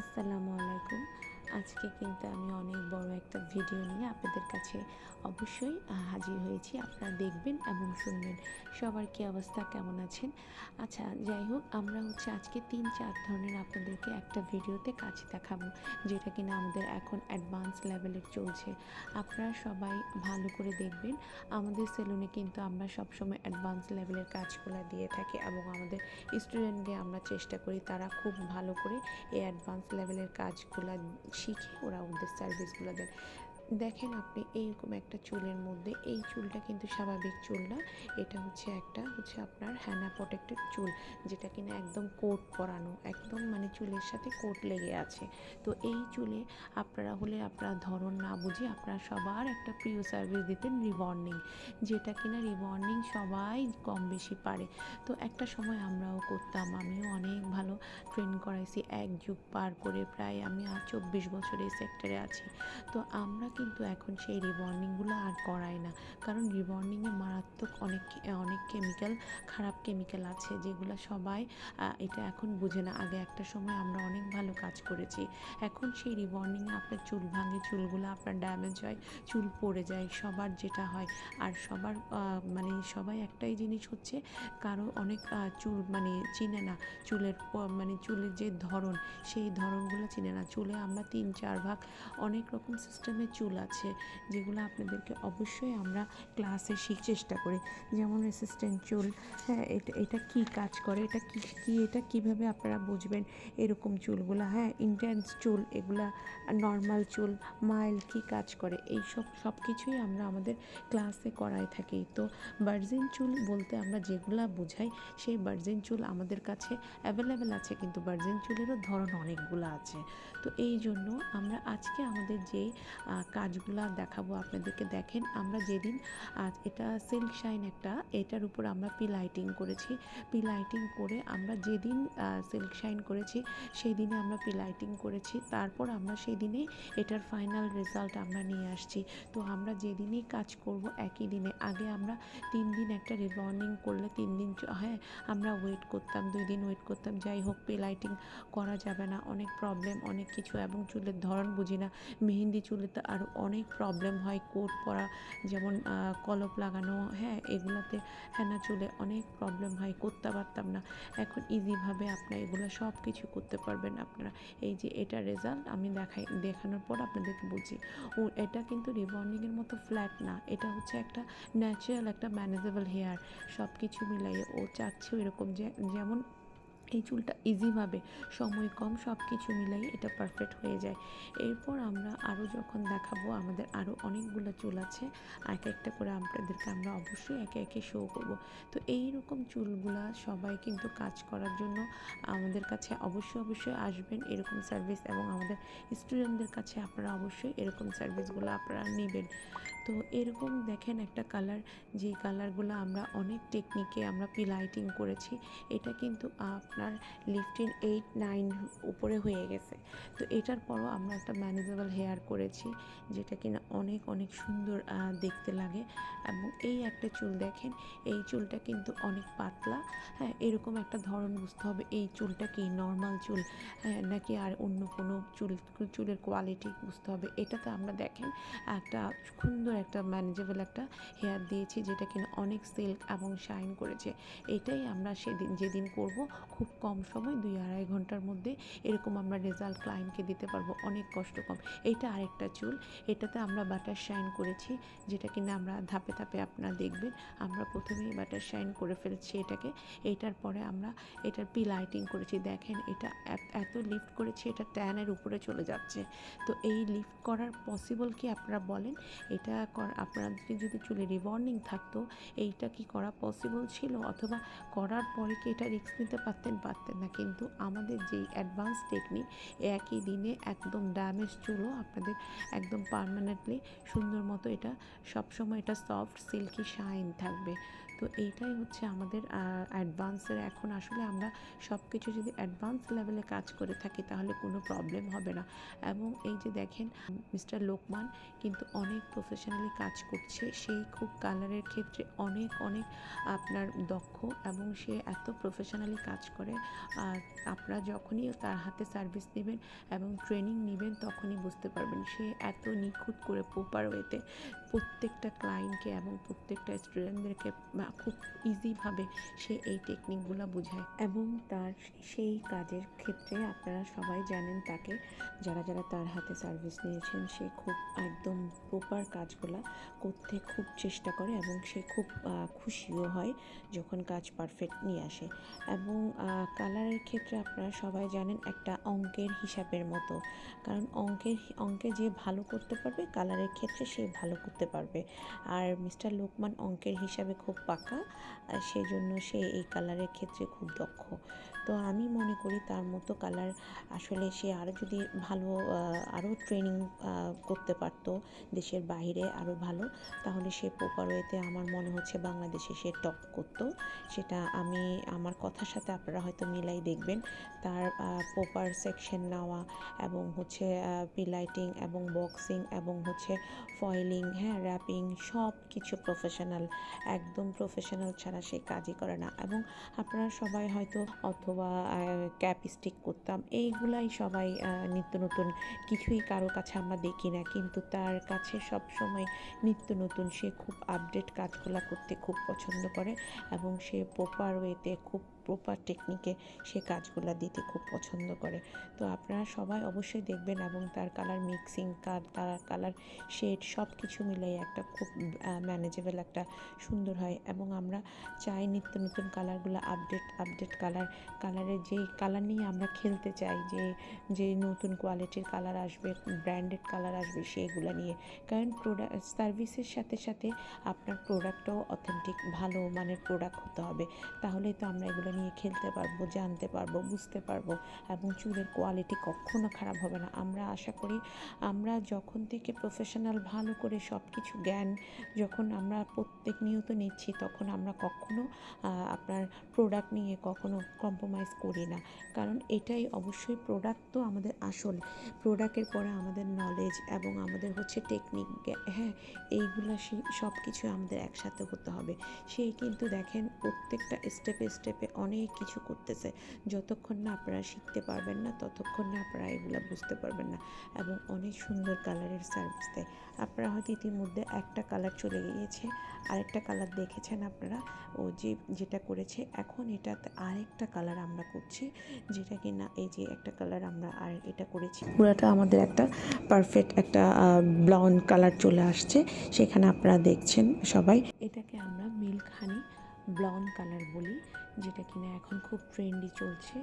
আসসালামু আলাইকুম। আজকে কিন্তু আমি অনেক বড় একটা ভিডিও নিয়ে আপনাদের কাছে অবশ্যই হাজির হয়েছি। আপনারা দেখবেন এবং শুনবেন। সবার কী অবস্থা, কেমন আছেন? আচ্ছা, যাই হোক, আমরা আজকে ৩-৪ ধরনের আপনাদেরকে একটা ভিডিওতে কাজ দেখাবো, যেটা কিনা আমাদের এখন অ্যাডভান্স লেভেলের চলছে। আপনারা সবাই ভালো করে দেখবেন। আমাদের সেলুনে কিন্তু আমরা সবসময় অ্যাডভান্স লেভেলের কাজগুলা দিয়ে থাকি এবং আমাদের স্টুডেন্টদের আমরা চেষ্টা করি তারা খুব ভালো করে এই অ্যাডভান্স লেভেলের কাজগুলা শিখে ওরা ওদের সার্ভিসগুলো দেন। দেখেন আপনি এইরকম একটা চুলের মধ্যে, এই চুলটা কিন্তু স্বাভাবিক চুল না। এটা আপনার হ্যানা প্রোটেক্টেড চুল, যেটা কিনা একদম কোট করানো, একদম মানে চুলের সাথে কোট লেগে আছে। তো এই চুলে আপনারা ধরন না বুঝে আপনারা সবার একটা প্রিয় সার্ভিস দিতেন, রিবন্ডিং, যেটা কিনা রিবন্ডিং সবাই কম বেশি পারে। তো একটা সময় আমরাও করতাম, আমিও অনেক ভালো ট্রেন করাইছি, এক যুগ পার করে প্রায় আমি 24 বছর এই সেক্টরে আছি। তো আমরা কিন্তু এখন সেই রিবন্ডিংগুলো আর করাই না, কারণ রিবন্ডিংয়ে মারাত্মক অনেক অনেক কেমিক্যাল, খারাপ কেমিক্যাল আছে, যেগুলো সবাই এটা এখন বুঝে না। আগে একটা সময় আমরা অনেক ভালো কাজ করেছি। এখন সেই রিবন্ডিংয়ে আপনার চুল ভাঙে, চুলগুলো আপনার ড্যামেজ হয়, চুল পড়ে যায়, সবার যেটা হয়। আর মানে সবাই একটাই জিনিস হচ্ছে, কারো অনেক চুল মানে চিনে না, মানে চুলের যে ধরন, সেই ধরনগুলো চিনে না। চুলে আমরা 3-4 ভাগ অনেক রকম সিস্টেমের চুল আছে, যেগুলো আপনাদেরকে অবশ্যই আমরা ক্লাসে চেষ্টা করি। যেমন রেসিস্ট্যান্ট চুল, হ্যাঁ, এটা কি কাজ করে, এটা কিভাবে আপনারা বুঝবেন এরকম চুলগুলো, হ্যাঁ, ইন্টেন্স চুল, এগুলা নর্মাল চুল, মাইল্ড কি কাজ করে, সব কিছুই আমরা আমাদের ক্লাসে করাই থাকি। তো ভার্জিন চুল বলতে আমরা যেগুলা বোঝাই, সেই ভার্জিন চুল আমাদের কাছে অ্যাভেলেবেল আছে, কিন্তু ভার্জিন চুলেরও ধরন অনেকগুলো আছে। তো এই জন্য আমরা আজকে আমাদের যে কাজগুলো দেখাবো আপনাদেরকে, দেখেন আমরা যেদিন এটা সিল্ক শাইন একটা, এটার উপর আমরা পিলাইটিং করেছি। পিলাইটিং করে আমরা যেদিন সিল্ক শাইন করেছি, সেই দিনে আমরা পিলাইটিং করেছি। তারপর আমরা সেই দিনে এটার ফাইনাল রেজাল্ট আমরা নিয়ে আসছি। তো আমরা যেদিনই কাজ করব একই দিনে, আগে আমরা 3 দিন একটা রিবন্ডিং করলে 3 দিন, হ্যাঁ, আমরা ওয়েট করতাম, 2 দিন ওয়েট করতাম। যাই হোক, পিলাইটিং করা যাবে না, অনেক প্রবলেম, অনেক কিছু, এবং চুলের ধরন বুঝি না। মেহেন্দি চুলে তো আরও অনেক প্রবলেম হয়, কোট পরা, যেমন কলপ লাগানো, হ্যাঁ, এগুলাতে হেনা চুলে অনেক প্রবলেম হয়, করতে পারতাম না। এখন ইজিভাবে আপনারা এগুলো সব কিছু করতে পারবেন। আপনারা এই যে এটা রেজাল্ট আমি দেখানোর পর আপনাদেরকে বলছি, এটা কিন্তু রিবন্ডিংয়ের মতো ফ্ল্যাট না, এটা হচ্ছে একটা ন্যাচারাল, একটা ম্যানেজেবল হেয়ার। সব কিছু মিলাইয়ে ও চাচ্ছেও এরকম, যেমন এই চুলটা ইজিভাবে, সময় কম, সব কিছু মিলাই এটা পারফেক্ট হয়ে যায়। এরপর আমরা আরও যখন দেখাবো, আমাদের আরও অনেকগুলো চুল আছে, এক একটা করে আপনাদেরকে আমরা অবশ্যই একে একে শো করব। তো এই রকম চুলগুলা সবাই কিন্তু কাজ করার জন্য আমাদের কাছে অবশ্যই আসবেন, এরকম সার্ভিস, এবং আমাদের স্টুডেন্টদের কাছে আপনারা অবশ্যই এরকম সার্ভিসগুলো আপনারা নেবেন। তো এরকম দেখেন একটা কালার, যেই কালারগুলো আমরা অনেক টেকনিকে আমরা পিলাইটিং করেছি, এটা কিন্তু আপনার লিফটিং 8-9 উপরে হয়ে গেছে। তো এটার পরও আমরা একটা ম্যানেজেবল হেয়ার করেছি, যেটা কিনা অনেক অনেক সুন্দর দেখতে লাগে। এবং এই একটা চুল দেখেন, এই চুলটা কিন্তু অনেক পাতলা, হ্যাঁ, এরকম একটা ধরন বুঝতে হবে এই চুলটা কি নর্মাল চুল, হ্যাঁ, নাকি আর অন্য কোনো চুলের কোয়ালিটি বুঝতে হবে। এটাতে আমরা দেখেন একটা সুন্দর একটা ম্যানেজেবল একটা হেয়ার দিয়েছি, যেটা কিনা অনেক সিল্ক এবং শাইন করেছে। এটাই আমরা যেদিন করব, খুব কম সময় 2-2.5 ঘন্টার মধ্যে এরকম আমরা রেজাল্ট ক্লায়েন্টকে দিতে পারবো, অনেক কষ্ট কম। এইটা আরেকটা চুল, এটাতে আমরা বাটার শাইন করেছি, যেটা কিনা আমরা ধাপে ধাপে আপনারা দেখবেন। আমরা প্রথমেই বাটার শাইন করে ফেলছি এটাকে, এইটার পরে আমরা এটার পিলাইটিং করেছি। দেখেন এটা এত লিফট করেছি, এটা ট্যানের উপরে চলে যাচ্ছে। তো এই লিফট করার পসিবল কি আপনারা বলেন? এটা আপনাদের যদি চুলে রিবন্ডিং থাকতো, এইটা কি করা পসিবল ছিল? অথবা করার পরে কি এটা রিস্ক নিতে পারতেন না। কিন্তু আমাদের যেই অ্যাডভান্স টেকনিক, একই দিনে একদম ড্যামেজ চুলও আপনাদের একদম পার্মানেন্টলি সুন্দর মতো, এটা সবসময় এটা সফট সিল্কি শাইন থাকবে। তো এইটাই হচ্ছে আমাদের অ্যাডভান্সের। এখন আসলে আমরা সব কিছু যদি অ্যাডভান্স লেভেলে কাজ করে থাকি তাহলে কোনো প্রবলেম হবে না। এবং এই যে দেখেন মিস্টার লোকমান কিন্তু অনেক প্রফেশনালি কাজ করছে। সেই খুব কালারের ক্ষেত্রে অনেক অনেক আপনার দক্ষ, এবং সে এত প্রফেশনালি কাজ করে। আর আপনারা যখনই তার হাতে সার্ভিস নেবেন এবং ট্রেনিং নেবেন তখনই বুঝতে পারবেন সে এত নিখুঁত করে প্রপার ওয়েতে প্রত্যেকটা ক্লায়েন্টকে এবং প্রত্যেকটা স্টুডেন্টদেরকে খুব ইজিভাবে সে এই টেকনিকগুলো বোঝায়। এবং তার সেই কাজের ক্ষেত্রে আপনারা সবাই জানেন তাকে, যারা যারা তার হাতে সার্ভিস নিয়েছেন, সে খুব একদম প্রপার কাজগুলা করতে খুব চেষ্টা করে এবং সে খুব খুশিও হয় যখন কাজ পারফেক্ট নিয়ে আসে। এবং কালারের ক্ষেত্রে আপনারা সবাই জানেন একটা অঙ্কের হিসাবের মতো, কারণ অঙ্কে যে ভালো করতে পারবে কালারের ক্ষেত্রে সে ভালো করতে পারবে। আর মিস্টার লোকমান অঙ্কের হিসাবে খুব পাকা, সেজন্য সে এই কালারের ক্ষেত্রে খুব দক্ষ। তো আমি মনে করি তার মতো কালার আসলে সে আরও যদি ভালো আরও ট্রেনিং করতে পারতো দেশের বাইরে আরও ভালো, তাহলে সে প্রপার ওয়েতে আমার মনে হচ্ছে বাংলাদেশে সে টপ করতো। সেটা আমি আমার কথার সাথে আপনারা হয়তো মিলাই দেখবেন। তার প্রপার সেকশন নেওয়া এবং হচ্ছে পিলাইটিং এবং বক্সিং এবং হচ্ছে ফয়েলিং, হ্যাঁ, র্যাপিং, সব কিছু প্রফেশনাল, একদম প্রফেশনাল ছাড়া সে কাজই করে না। এবং আপনারা সবাই হয়তো অথবা ক্যাপ স্টিক করতাম, এইগুলাই সবাই নিত্য নতুন, কিছুই কারো কাছে আমরা দেখি না, কিন্তু তার কাছে সব সময় নিত্য নতুন। সে খুব আপডেট কাজগুলা করতে খুব পছন্দ করে এবং সে প্রপার ওয়েতে খুব প্রপার টেকনিকে সে কাজগুলো দিতে খুব পছন্দ করে। তো আপনারা সবাই অবশ্যই দেখবেন এবং তার কালার মিক্সিং, তার কালার শেড সব কিছু মিলাই একটা খুব ম্যানেজেবল একটা সুন্দর হয়। এবং আমরা চাই নিত্য নতুন কালারগুলো আপডেট কালারের যেই কালার নিয়ে আমরা খেলতে চাই, যে নতুন কোয়ালিটির কালার আসবে, ব্র্যান্ডেড কালার আসবে, সেইগুলো নিয়ে। কারণ প্রোডাক্ট সার্ভিসের সাথে সাথে আপনার প্রোডাক্টটাও অথেন্টিক ভালো মানের প্রোডাক্ট হতে হবে, তাহলেই তো আমরা এগুলো নিয়ে খেলতে পারবো, জানতে পারবো, বুঝতে পারবো এবং চুলের কোয়ালিটি কখনো খারাপ হবে না। আমরা আশা করি আমরা যখন থেকে প্রফেশনাল ভালো করে সব কিছু জ্ঞান যখন আমরা প্রত্যেক নিয়ত নিচ্ছি, তখন আমরা কখনো আপনার প্রোডাক্ট নিয়ে কখনো কম্প্রোমাইজ করি না। কারণ এটাই অবশ্যই, প্রোডাক্ট তো আমাদের আসল, প্রোডাক্টের পরে আমাদের নলেজ এবং আমাদের হচ্ছে টেকনিক, হ্যাঁ, এইগুলো সব কিছু আমাদের একসাথে হতে হবে। সেই কিন্তু দেখেন প্রত্যেকটা স্টেপে অনেক কিছু করতেছে। যতক্ষণ না আপনারা শিখতে পারবেন না ততক্ষণ না আপনারা এগুলো বুঝতে পারবেন না। এবং অনেক সুন্দর কালারের সার্ভিস দেয়। আপনারা হয়তো ইতিমধ্যে একটা কালার চলে গিয়েছে, আরেকটা কালার দেখেছেন আপনারা, ও যেটা করেছে, এখন এটাতে আরেকটা কালার আমরা করছি, যেটা কি না এই যে একটা কালার আমরা আর এটা করেছি, পুরাটা আমাদের একটা পারফেক্ট একটা ব্লাউন কালার চলে আসছে। সেখানে আপনারা দেখছেন সবাই, এটাকে আমরা মিল্ক হানি ব্লাউন কালার বলি, যেটা কিনা এখন খুব ট্রেন্ডি চলছে।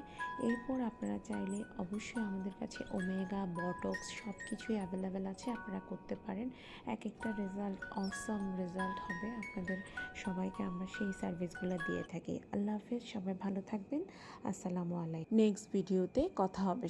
এরপর আপনারা চাইলে অবশ্যই আমাদের কাছে ওমেগা, বটক্স সব কিছুই অ্যাভেলেবেল আছে, আপনারা করতে পারেন। এক একটা রেজাল্ট অসম রেজাল্ট হবে আপনাদের সবাইকে, আমরা সেই সার্ভিসগুলো দিয়ে থাকি। আল্লাহ হাফেজ, সবাই ভালো থাকবেন। আসসালামু আলাইকুম। নেক্সট ভিডিওতে কথা হবে।